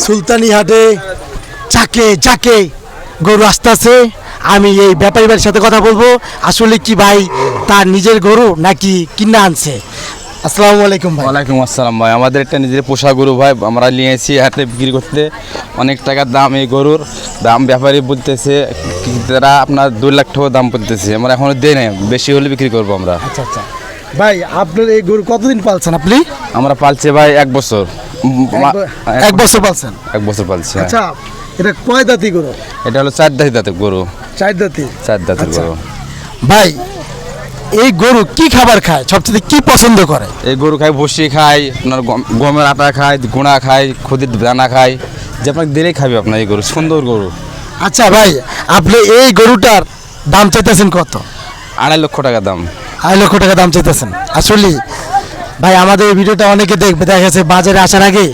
সুলতানি হাটে চাকে চাকে গরু আসতেছে। আমি এই ব্যাপারী ভাইয়ের সাথে কথা বলবো, আসলে কি ভাই তার নিজের গরু নাকি কিনা আনছে। আসসালামু আলাইকুম ভাই। ওয়ালাইকুম আসসালাম ভাই। আমাদের একটা নিজের পোষা গরু ভাই, আমরা নিয়ে এসেছি হাটে বিক্রি করতে। অনেক টাকার দাম এই গরুর, দাম ব্যাপারী বলতেছে তারা আপনার 2 লাখ টাকা দাম বলতেছে। আমরা এখনো দেই নাই, বেশি হলে বিক্রি করবো আমরা। আচ্ছা আচ্ছা ভাই, আপনার এই গরু কতদিন পালছেন আপনি? আমরা পালছি ভাই 1 বছর। এক বছর পালছেন? 1 বছর পালছি। হ্যাঁ। আচ্ছা, এটা কয় দাঁতি গরু? এটা হলো 4 দাঁতের গরু। 4 দাঁতি। 4 দাঁতের আচ্ছা। গরু। ভাই এই গরু কি খাবার খায়, সবচেয়ে কি পছন্দ করে? এই গরু খায় ভুসি খায়, আপনার গমের আটা খায়, গুঁড়া খায়, খুদির দানা খায়, যে আপনাকে দিলেই খাবে আপনার এই গরু। সুন্দর গরু। আচ্ছা ভাই, আপনি এই গরুটার দাম চাইতেছেন কত? 2.5 লক্ষ টাকা দাম। 2.5 লক্ষ টাকা দাম চাইতেছেন। আসলে ভাই আমাদের এই ভিডিওটা অনেকে দেখবে, দেখা গেছে বাজারে আসার আগে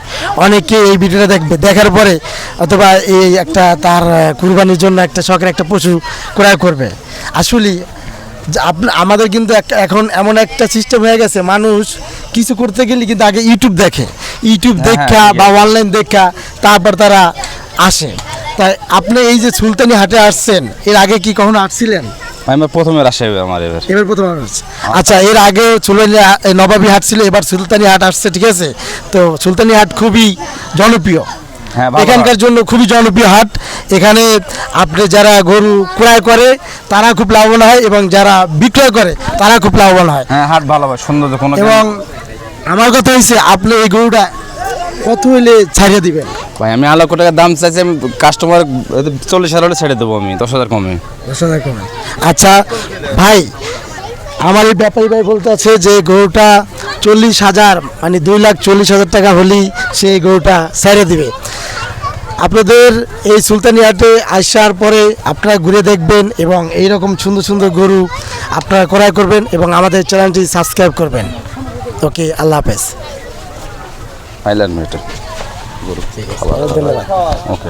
অনেকে এই ভিডিওটা দেখবে, দেখার পরে অথবা এই একটা তার কুরবানির জন্য একটা শখের একটা পশু ক্রয় করবে। আসলে আমাদের কিন্তু এখন এমন একটা সিস্টেম হয়ে গেছে, মানুষ কিছু করতে গেলে কিন্তু আগে ইউটিউব দেখে, ইউটিউব দেখা বা অনলাইন দেখা তারপর তারা আসে। তাই আপনি এই যে সুলতানি হাটে আসছেন, এর আগে কি কখনো আসছিলেন? আমার প্রথমে আসে আমার এবার প্রথম আসছে। আচ্ছা, এর আগে নবাবী হাট ছিল, এবার সুলতানি হাট আসছে, ঠিক আছে? তো সুলতানি হাট খুবই জনপ্রিয়, হ্যাঁ, এখানকার জন্য খুবই জনপ্রিয় হাট। এখানে আপনি যারা গরু ক্রয় করে তারা খুব লাভবান হয় এবং যারা বিক্রয় করে তারা খুব লাভবান হয়। হ্যাঁ, হাট ভালো ভাই, সুন্দর। কোনো এবং আমার কথা হয়েছে, আপনি এই গরুটা কত হইলে ছাড়িয়ে দিবেন? ভাই আমি 2 লক্ষ টাকা দাম চাইছি, আমি কাস্টমার 40,000 হলে ছেড়ে দেবো আমি, 10,000 কমে। 10,000 কমে। আচ্ছা ভাই, আমার এই ব্যাপারী ভাই বলতে আছে যে গরুটা 40,000 মানে 2,40,000 টাকা হলেই সেই গরুটা ছেড়ে দিবে। আপনাদের এই সুলতানি হাটে আসার পরে আপনারা ঘুরে দেখবেন এবং এইরকম সুন্দর সুন্দর গরু আপনারা ক্রয় করবেন এবং আমাদের চ্যানেলটি সাবস্ক্রাইব করবেন। ওকে, আল্লাহ হাফেজ। আইল্যান্ড মেটার গরু। ধন্যবাদ। ওকে।